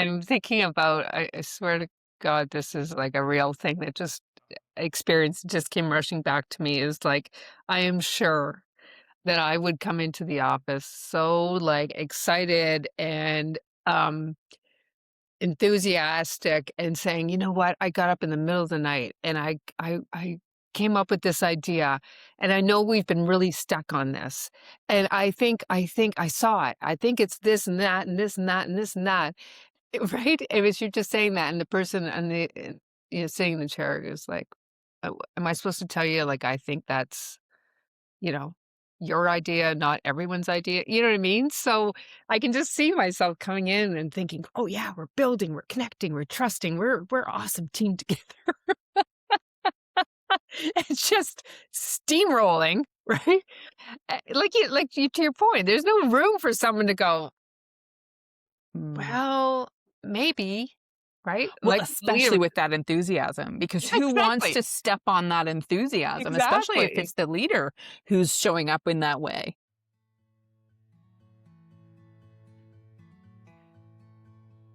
I'm thinking about, I swear to God, this is like a real thing that just experience just came rushing back to me is like, I am sure that I would come into the office so like excited and um enthusiastic and saying, you know what, I got up in the middle of the night and I came up with this idea and I know we've been really stuck on this. And I think I saw it. I think it's this and that and this and that and this and that. Right? It was you're just saying that, and the person and sitting in the chair is like, "Oh, am I supposed to tell you, like, I think that's, you know, your idea, not everyone's idea?" You know what I mean? So, I can just see myself coming in and thinking, "Oh, yeah, we're building, we're connecting, we're trusting, we're awesome team together." It's just steamrolling, right? Like you to your point, there's no room for someone to go, Mm. "Well, maybe." Right? Well, Like, especially leader. with that enthusiasm, because Yeah, who wants exactly. to step on that enthusiasm, especially if Exactly. it's the leader who's showing up in that way?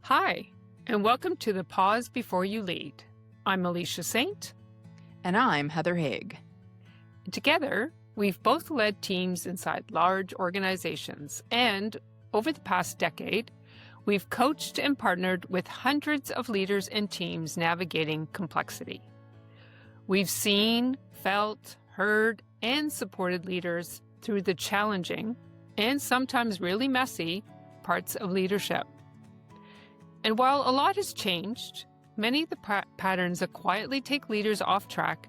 Hi, and welcome to the Pause Before You Lead. I'm Alicia Saint. And I'm Heather Haigh. Together, we've both led teams inside large organizations, and over the past decade, we've coached and partnered with hundreds of leaders and teams navigating complexity. We've seen, felt, heard, and supported leaders through the challenging and sometimes really messy parts of leadership. And while a lot has changed, many of the patterns that quietly take leaders off track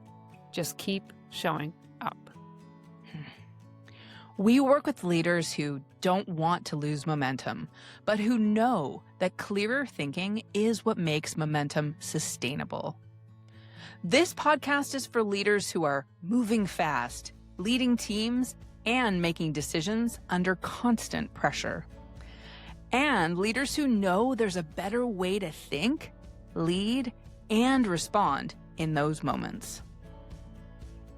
just keep showing up. We work with leaders who don't want to lose momentum, but who know that clearer thinking is what makes momentum sustainable. This podcast is for leaders who are moving fast, leading teams, and making decisions under constant pressure. And leaders who know there's a better way to think, lead, and respond in those moments.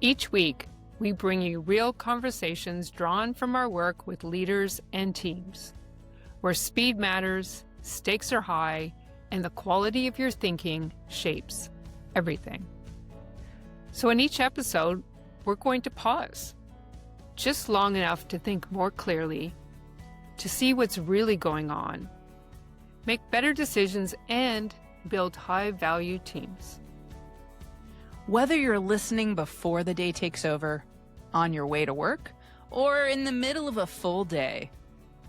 Each week, we bring you real conversations drawn from our work with leaders and teams, where speed matters, stakes are high, and the quality of your thinking shapes everything. So in each episode, we're going to pause, just long enough to think more clearly, to see what's really going on, make better decisions, and build high-value teams. Whether you're listening before the day takes over, on your way to work, or in the middle of a full day,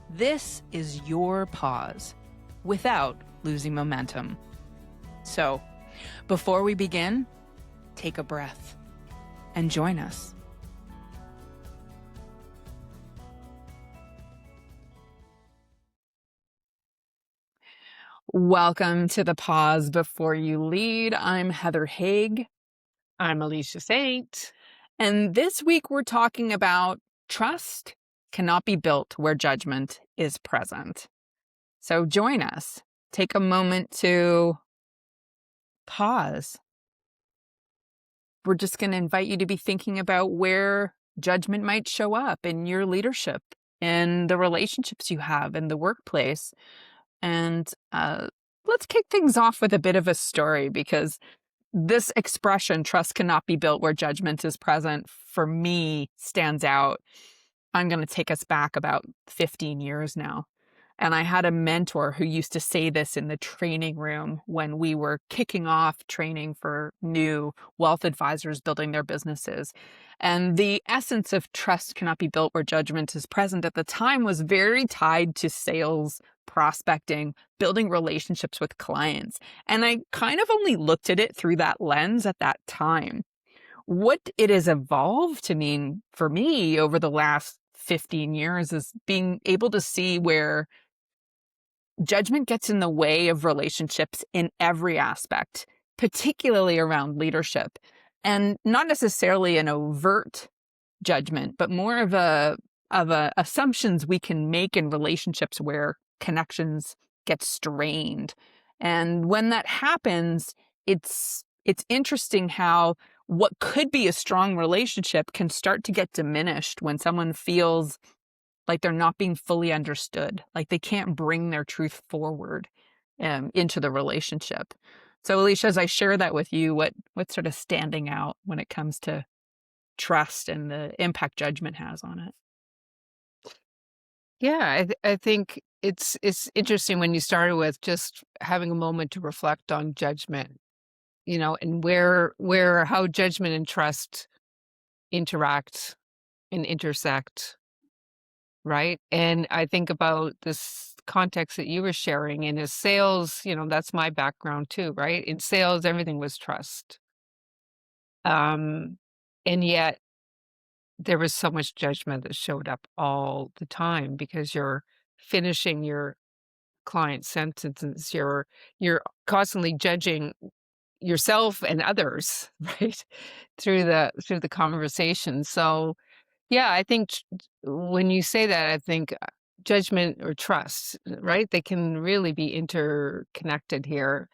this is your pause without losing momentum. So, before we begin, take a breath and join us. Welcome to the Pause Before You Lead. I'm Heather Haigh. I'm Alicia Saint. And this week we're talking about trust cannot be built where judgment is present. So join us. Take a moment to pause. We're just going to invite you to be thinking about where judgment might show up in your leadership, in the relationships you have in the workplace. And let's kick things off with a bit of a story, because this expression, trust cannot be built where judgment is present, for me stands out. I'm going to take us back about 15 years now. And I had a mentor who used to say this in the training room when we were kicking off training for new wealth advisors building their businesses. And the essence of trust cannot be built where judgment is present at the time was very tied to sales, prospecting, building relationships with clients. And I kind of only looked at it through that lens at that time. What it has evolved to mean for me over the last 15 years is being able to see where judgment gets in the way of relationships in every aspect, particularly around leadership, and not necessarily an overt judgment, but more of a assumptions we can make in relationships where connections get strained. And when that happens, it's interesting how what could be a strong relationship can start to get diminished when someone feels like they're not being fully understood, like they can't bring their truth forward. into the relationship. So, Alicia, as I share that with you, what's sort of standing out when it comes to trust and the impact judgment has on it? Yeah, I think it's interesting when you started with just having a moment to reflect on judgment, and where how judgment and trust interact and intersect, right? And I think about this context that you were sharing, and as sales, that's my background too, right? In sales, everything was trust. Um, and yet there was so much judgment that showed up all the time because you're finishing your client sentences. You're constantly judging yourself and others, right? Through the conversation. So, yeah, I think when you say that, I think judgment or trust, right? They can really be interconnected here.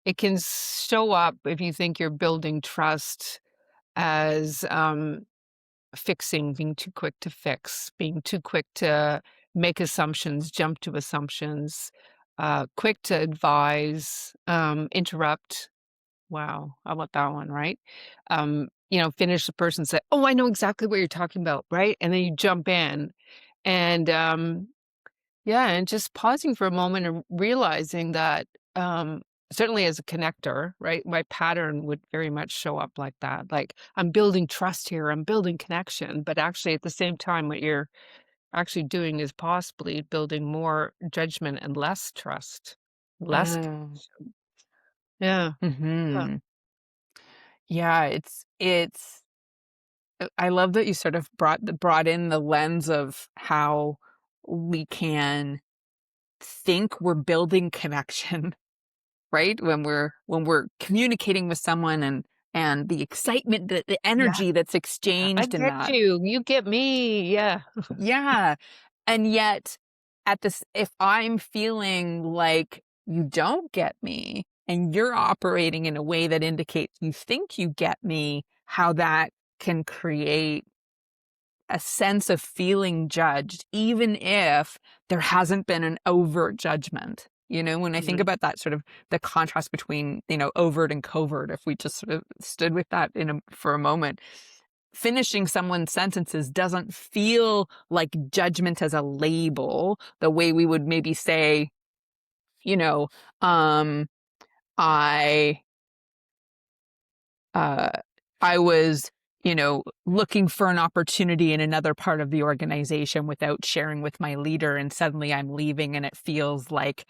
It can show up if you think you're building trust as fixing, being too quick to fix, being too quick to make assumptions, jump to assumptions, quick to advise, interrupt. Wow, how about that one, right? Finish the person say, "Oh, I know exactly what you're talking about," right? And then you jump in, and yeah, and just pausing for a moment and realizing that, certainly as a connector, right, my pattern would very much show up like that. Like, I'm building trust here, I'm building connection, but actually at the same time, what you're actually doing is possibly building more judgment and less trust, less Oh. connection. Yeah. Huh. Mhm. Yeah, I love that you sort of brought in the lens of how we can think we're building connection, right? When we're communicating with someone and the excitement, the Yeah, energy that's yeah. I exchanged in get that. you get me. Yeah. Yeah. And yet at this if I'm feeling like you don't get me and you're operating in a way that indicates you think you get me, how that can create a sense of feeling judged, even if there hasn't been an overt judgment. When I think Mhm. about that sort of the contrast between, overt and covert, if we just sort of stood with that for a moment, finishing someone's sentences doesn't feel like judgment as a label, the way we would maybe say, you know, um, I uh, I was, looking for an opportunity in another part of the organization without sharing with my leader, and suddenly I'm leaving, and it feels like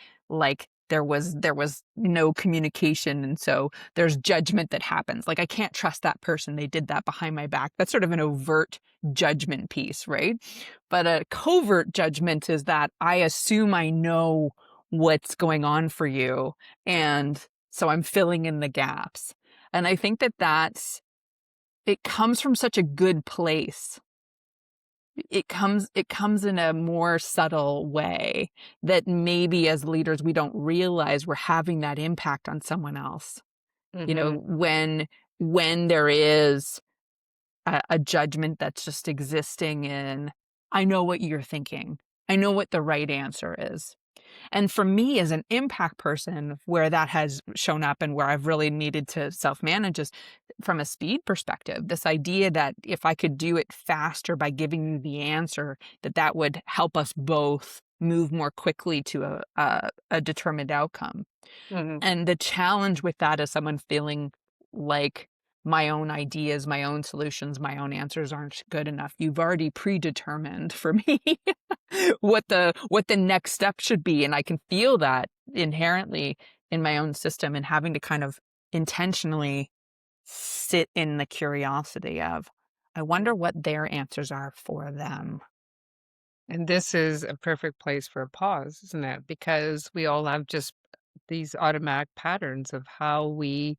there was no communication, and so there's judgment that happens. Like I can't trust that person; they did that behind my back. That's sort of an overt judgment piece, right? But a covert judgment is that I assume I know what's going on for you, and so I'm filling in the gaps. And I think that it comes from such a good place. It comes in a more subtle way that maybe as leaders we don't realize we're having that impact on someone else. Mhm. When there is a judgment that's just existing in, I know what you're thinking. I know what the right answer is. And for me as an impact person, where that has shown up and where I've really needed to self-manage is from a speed perspective. This idea that if I could do it faster by giving you the answer, that would help us both move more quickly to a determined outcome. Mhm. And the challenge with that is someone feeling like my own ideas, my own solutions, my own answers aren't good enough. You've already predetermined for me what the next step should be. And I can feel that inherently in my own system, and having to kind of intentionally sit in the curiosity of, I wonder what their answers are for them. And this is a perfect place for a pause, isn't it? Because we all have just these automatic patterns of how we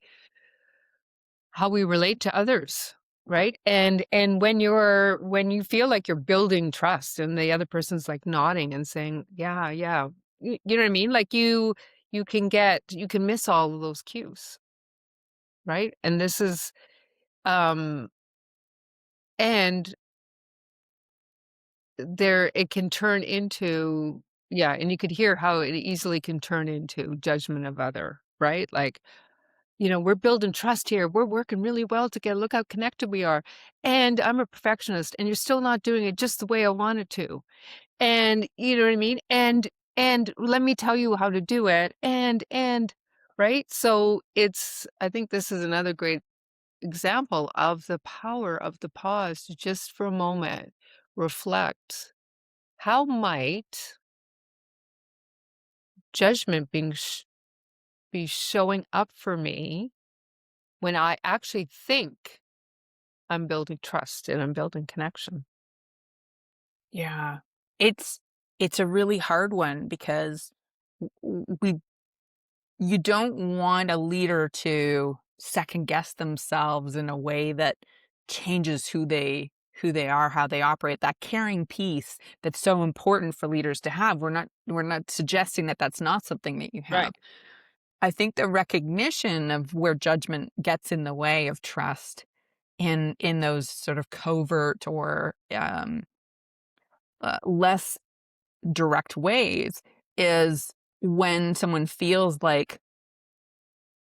relate to others, right? And when you feel like you're building trust and the other person's like nodding and saying, "Yeah, yeah." You know what I mean? Like you can miss all of those cues, right? And this is um and there it can turn into yeah, and you could hear how it easily can turn into judgment of other, right? Like, we're building trust here. We're working really well together. Look how connected we are. And I'm a perfectionist, and you're still not doing it just the way I wanted to. And you know what I mean? And let me tell you how to do it. And right? So I think this is another great example of the power of the pause to just for a moment reflect. How might judgment be showing up for me when I actually think I'm building trust and I'm building connection? Yeah. It's it's a really hard one because we you don't want a leader to second guess themselves in a way that changes who they are, how they operate. That caring piece that's so important for leaders to have. We're not suggesting that that's not something that you Right. have. I think the recognition of where judgment gets in the way of trust in those sort of covert or less direct ways is when someone feels like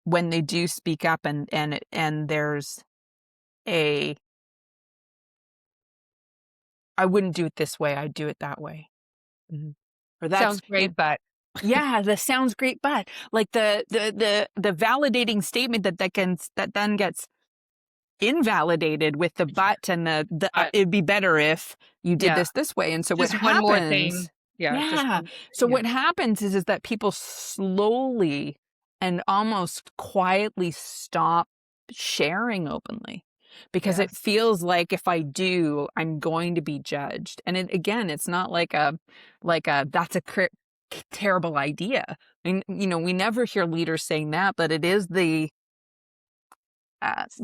when they do speak up and there's a I wouldn't do it this way, I'd do it that way. Mhm. Or that's Sounds great, but yeah, that sounds great, but like the validating statement that then gets invalidated with the but and but it'd be better if you did yeah, this way. And so what just one more thing. happens Yeah, just yeah. one. So Yeah, what happens is that people slowly and almost quietly stop sharing openly because it yes. feels like if I do, I'm going to be judged. And again, it's not like a that's a terrible idea. I mean, we never hear leaders saying that, but it is the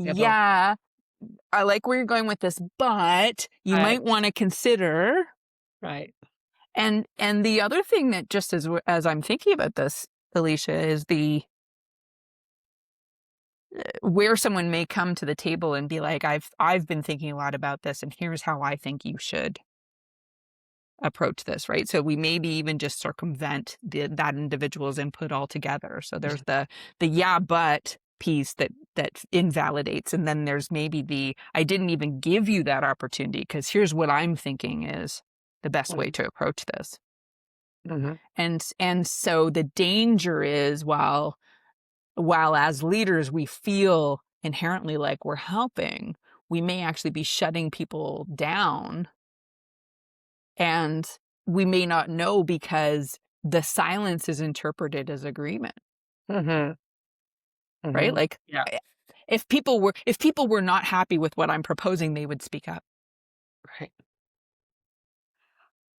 Civil. yeah, I like where you're going with this, but you Right, might want to consider. right. And the other thing that just as I'm thinking about this, Alicia, is the where someone may come to the table and be like, I've been thinking a lot about this, and here's how I think you should approach this, right? So we maybe even just circumvent that individual's input altogether. So there's the yeah, but piece that invalidates, and then there's maybe the I didn't even give you that opportunity because here's what I'm thinking is the best way Mhm, to approach this. mhm, And so the danger is while as leaders we feel inherently like we're helping, we may actually be shutting people down, and we may not know because the silence is interpreted as agreement, mhm, right? mhm. Like Yeah, if people were not happy with what I'm proposing, they would speak up. right.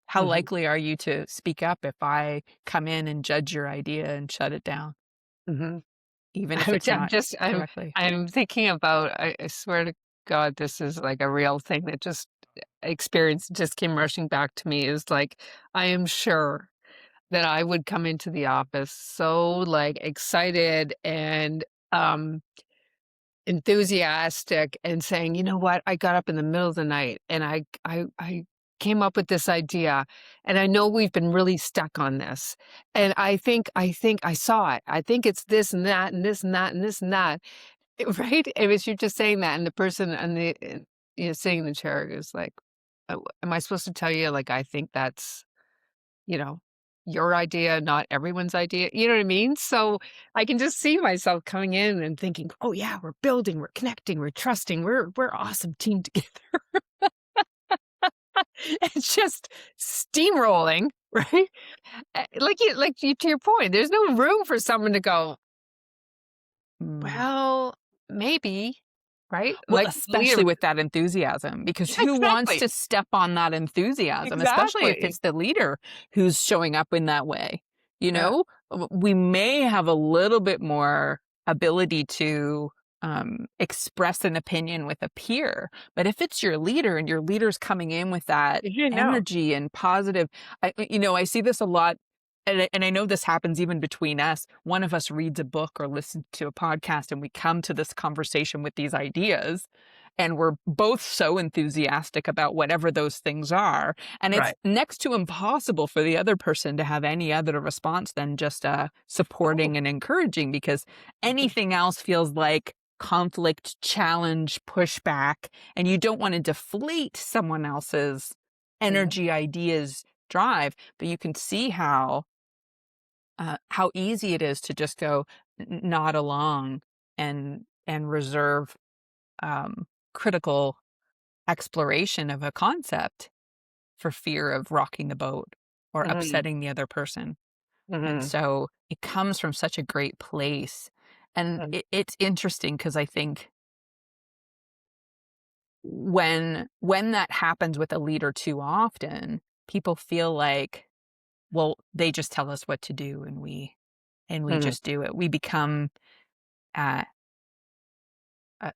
How Mhm, likely are you to speak up if I come in and judge your idea and shut it down, mhm. even if it's I'm not just directly? I'm thinking about I swear to God, this is like a real thing that just experience just came rushing back to me is like, I am sure that I would come into the office so, like, excited and, enthusiastic and saying, "You know what? I got up in the middle of the night and I came up with this idea, and I know we've been really stuck on this, and I think I saw it. I think it's this and that and this and that and this and that." Right? It was you just saying that, and the person and sitting in the chair is like, "Oh, am I supposed to tell you, like, I think that's" you know, your idea, not everyone's idea. You know what I mean? So I can just see myself coming in and thinking, "Oh yeah, we're building, we're connecting, we're trusting, we're awesome team together." It's just steamrolling, right? Like you to your point, there's no room for someone to go, Mm. "Well, maybe," right? Well, Like the leader. especially with that enthusiasm, because Yeah, who wants exactly. to step on that enthusiasm, especially if Exactly. it's the leader who's showing up in that way, you Yeah. know? We may have a little bit more ability to, express an opinion with a peer, but if it's your leader and your leader's coming in with that You know. energy and positive I see this a lot, and I know this happens even between us. One of us reads a book or listens to a podcast, and we come to this conversation with these ideas. and we're both so enthusiastic about whatever those things are, and it's Right. next to impossible for the other person to have any other response than just Oh. supporting and encouraging, because Mhm. anything else feels like conflict, challenge, pushback, and you don't want to deflate someone else's Mhm. energy, ideas, drive. But you can see how easy it is to just go nod along and reserve critical exploration of a concept for fear of rocking the boat or Mhm. upsetting the other person. And Mhm. so it comes from such a great place. And Mhm. it's interesting because I think when that happens with a leader too often, people feel like, well, they just tell us what to do, and we Mhm. just do it. We become uh,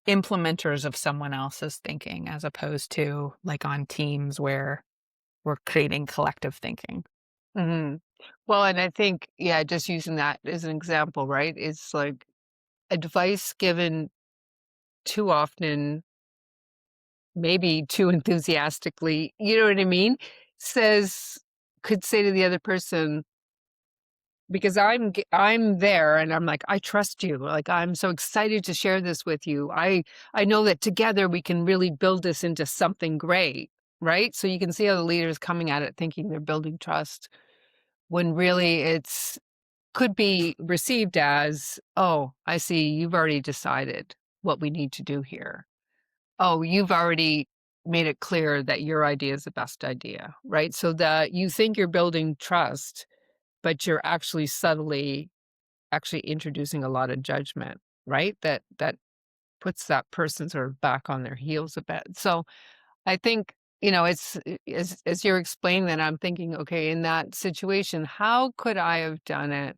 implementers of someone else's thinking, as opposed to like on teams where we're creating collective thinking. Mhm. Well, and I think, yeah, just using that as an example, right? It's like advice given too often, maybe too enthusiastically, you know what I mean? Says could say to the other person, because I'm there and I'm like, "I trust you. Like, I'm so excited to share this with you. I know that together we can really build this into something great." Right? So you can see how the leader's coming at it thinking they're building trust when really it's could be received as, "Oh, I see you've already decided what we need to do here. Oh, you've already made it clear that your idea is the best idea," right? So that you think you're building trust, but you're actually subtly actually introducing a lot of judgment, right? That puts that person sort of back on their heels a bit. So I think, it's as you're explaining that, I'm thinking, okay, in that situation, how could I have done it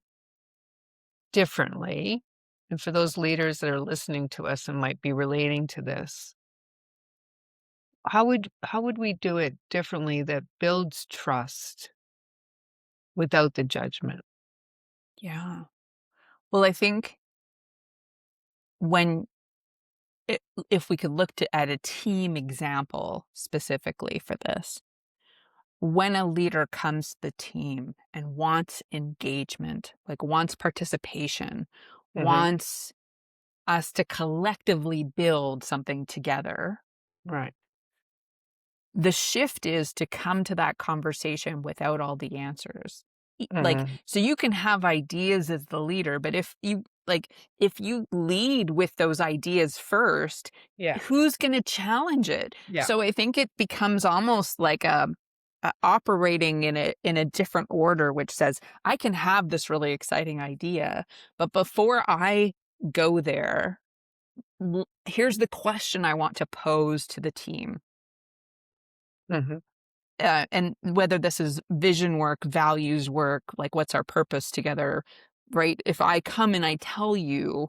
differently? And for those leaders that are listening to us and might be relating to this, how would we do it differently that builds trust without the judgment? Yeah. Well, I think when it, if we could look at a team example specifically for this, when a leader comes to the team and wants engagement, like wants participation, Mhm. wants us to collectively build something together, Right. the shift is to come to that conversation without all the answers. Like, Mhm. so you can have ideas as the leader, but if you lead with those ideas first, Yeah. who's going to challenge it? Yeah. So I think it becomes almost like a operating in a different order, which says, I can have this really exciting idea, but before I go there, here's the question I want to pose to the team. Mhm. And whether this is vision work, values work, like what's our purpose together, right? If I come and I tell you,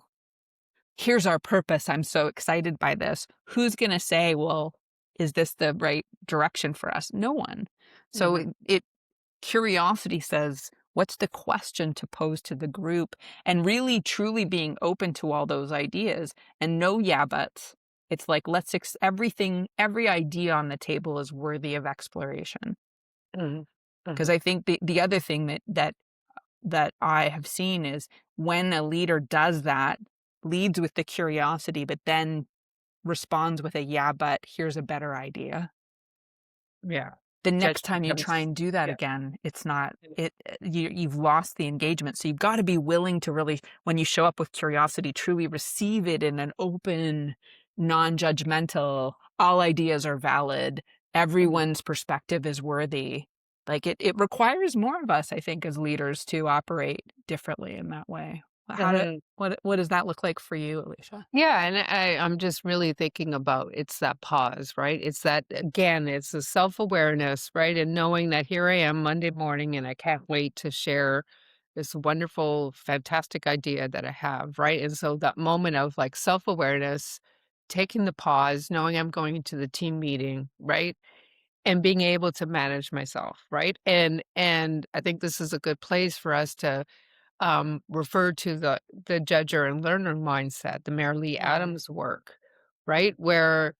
here's our purpose, I'm so excited by this, who's going to say, well, is this the right direction for us? No one. So Mhm. it curiosity says, what's the question to pose to the group? And really, truly being open to all those ideas and no yeah buts. It's like, everything, every idea on the table is worthy of exploration. Mhm. 'Cause Mhm. I think the other thing that I have seen is when a leader does that, leads with the curiosity, but then responds with a, "Yeah, but here's a better idea." Yeah. The next Judgment time you try comes. and do that Yeah. again, it's not you've lost the engagement, so you've gotta be willing to really, when you show up with curiosity, truly receive it in an open, non-judgmental, all ideas are valid, Mhm. everyone's perspective is worthy. Like, it requires more of us, I think, as leaders to operate differently in that way. Mhm. What does that look like for you, Alicia? Yeah, and I'm just really thinking about it's that pause, right? It's that again, it's the self-awareness, right? And knowing that here I am Monday morning and I can't wait to share this wonderful, fantastic idea that I have, right? And so that moment of like self-awareness, taking the pause, knowing I'm going into the team meeting, right? And being able to manage myself, right? And I think this is a good place for us to refer to the judger and learner mindset, the Mary Lee Mhm. Adams work, right? Where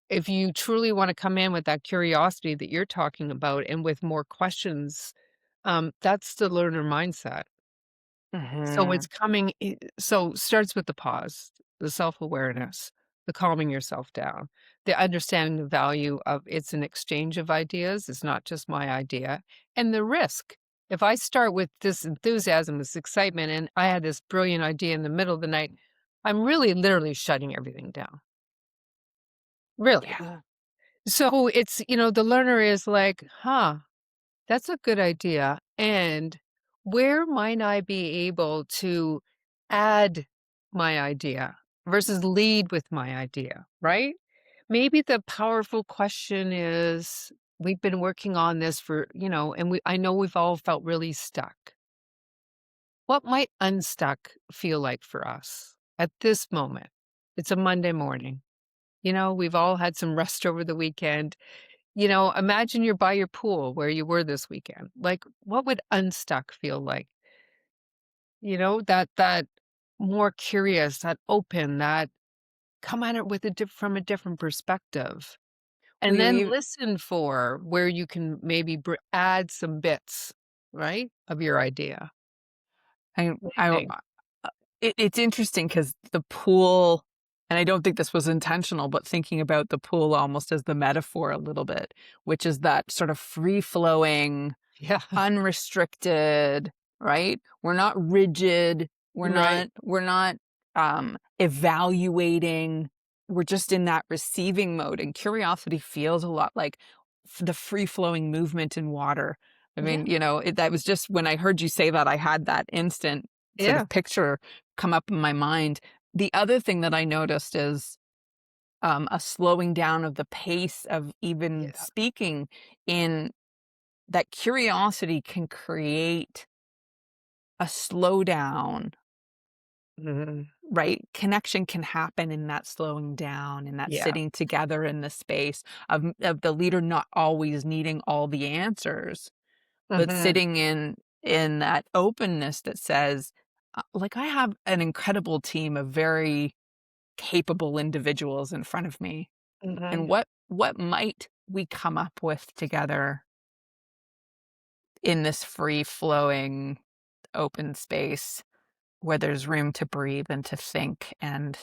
if you truly wanna come in with that curiosity that you're talking about and with more questions, that's the learner mindset. So it's Mhm. coming I so starts with the pause, the self-awareness, the calming yourself down, the understanding the value of it's an exchange of ideas, it's not just my idea, and the risk. If I start with this enthusiasm, this excitement, and I had this brilliant idea in the middle of the night, I'm really literally shutting everything down. Really. Yeah. So it's, the learner is like, "Huh, that's a good idea. And where might I be able to add my idea versus lead with my idea, right? Maybe the powerful question is we've been working on this for, and I know we've all felt really stuck. What might unstuck feel like for us at this moment? It's a Monday morning. We've all had some rest over the weekend. Imagine you're by your pool where you were this weekend. Like, what would unstuck feel like? That more curious, that open, that come at it with from a different perspective. And then We listen for where you can maybe add some bits, right, of your idea. What do you I think? it's interesting because the pool, and I don't think this was intentional, but thinking about the pool almost as the metaphor a little bit, which is that sort of free flowing, Yeah. unrestricted, right? We're not rigid. Right. We're not evaluating. We're just in that receiving mode. And curiosity feels a lot like the free flowing movement in water. I Yeah. mean, that was just when I heard you say that, I had that instant sort Yeah. of picture come up in my mind. The other thing that I noticed is a slowing down of the pace of even Yeah. speaking, in that curiosity can create a slowdown, Mhm. right? Connection can happen in that slowing down, in that Yeah. sitting together in the space of the leader not always needing all the answers, but Mhm. sitting in that openness that says, like, I have an incredible team of very capable individuals in front of me, and Mhm. what might we come up with together in this free flowing open space where there's room to breathe and to think and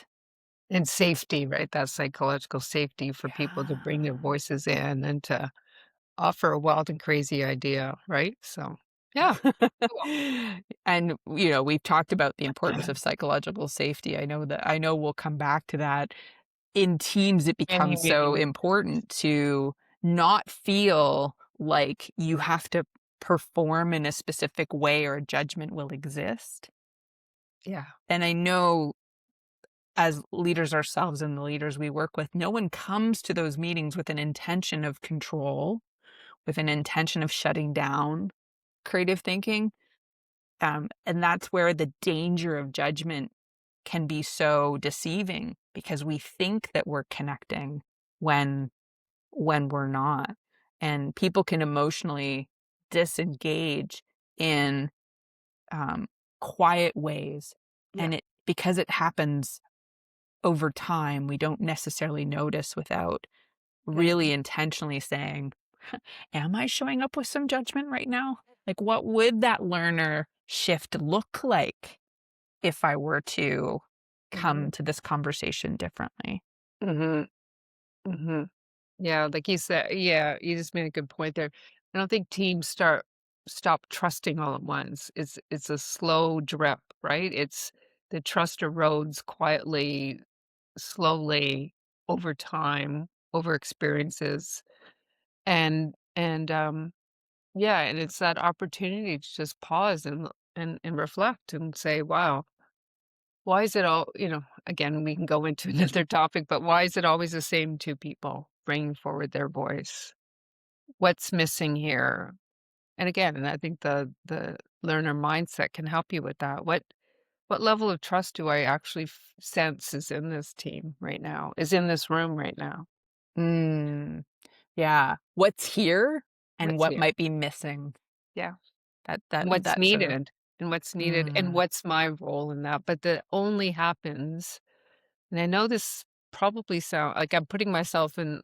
And safety, right? That psychological safety for people to bring their yeah. voices in and to offer a wild and crazy idea, right? So, yeah, cool. And, we've talked about the importance of psychological safety. I know we'll come back to that. In teams, it Many, becomes so many important to not feel like you have to perform in a specific way or judgment will exist. yeah, And I know as leaders ourselves and the leaders we work with, no one comes to those meetings with an intention of control, with an intention of shutting down creative thinking. And that's where the danger of judgment can be so deceiving because we think that we're connecting when we're not. And people can emotionally disengage in um, quiet ways. yeah, And it because it happens over time, we don't necessarily notice without really mhm, intentionally saying, am I showing up with some judgment right now? Like, what would that learner shift look like if I were to mhm, come to this conversation differently? mhm, mhm. Yeah, like you said, yeah, you just made a good point there. I don't think teams stop trusting all at once. It's a slow drip, right? It's the trust erodes quietly, slowly over time, over experiences. And yeah, and it's that opportunity to just pause and reflect and say, wow, why is it all, again, we can go into another topic, but why is it always the same two people bringing forward their voice? What's missing here? And again, and I think the learner mindset can help you with that. What level of trust do I actually sense is in this team right now, is in this room right now? Mm, yeah. What's here and What's what here? might be missing? Yeah. And what's That sort of needed, and mm, what's my role in that? But that only happens, and I know this probably sound like I'm putting myself in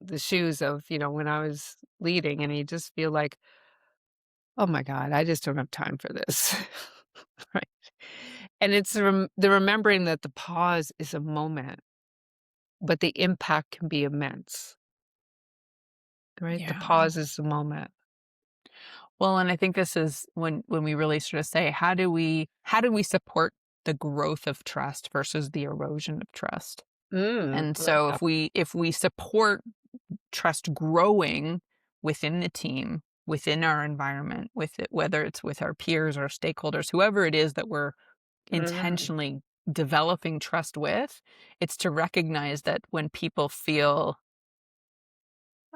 the shoes of, when I was leading, and you just feel like, "Oh my god, I just don't have time for this." Right? And it's the remembering that the pause is a moment, but the impact can be immense, right? The Yeah. pause is the moment. Well, and I think this is when we really sort of say, how do we support the growth of trust versus the erosion of trust? And I like so that. if we support trust growing within the team, within our environment, with it, whether it's with our peers or stakeholders, whoever it is that we're Mhm, intentionally developing trust with, it's to recognize that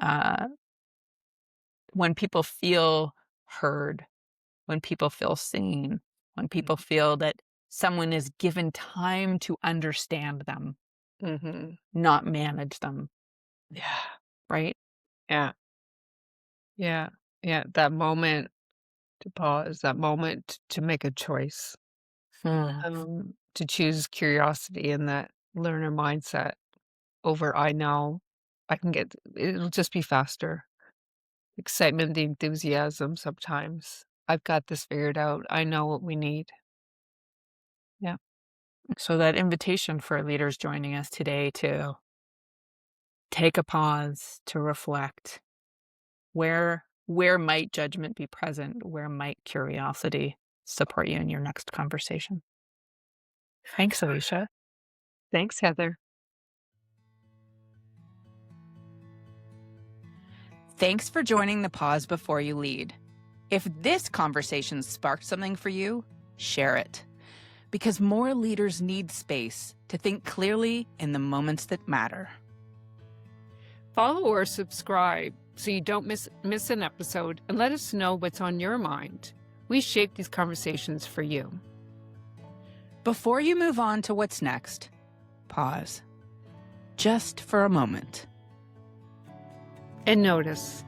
uh, when people feel heard, when people feel seen, when people mhm, feel that someone is given time to understand them, mhm. not manage them, Yeah, right? yeah, yeah, yeah, that moment to pause, that moment to make a choice, Hmm. to choose curiosity and that learner mindset over "I know." I can get it'll just be faster. Excitement, the enthusiasm sometimes. "I've got this figured out. I know what we need." Yeah. So that invitation for leaders joining us today to take a pause, to reflect, where might judgment be present? Where might curiosity support you in your next conversation? Thanks, Alicia. Thanks, Heather. Thanks for joining the Pause Before You Lead. If this conversation sparked something for you, share it. Because more leaders need space to think clearly in the moments that matter. Follow or subscribe so you don't miss an episode, and let us know what's on your mind. We shape these conversations for you. Before you move on to what's next, pause. Just for a moment. And notice,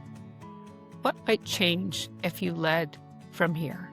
what might change if you led from here?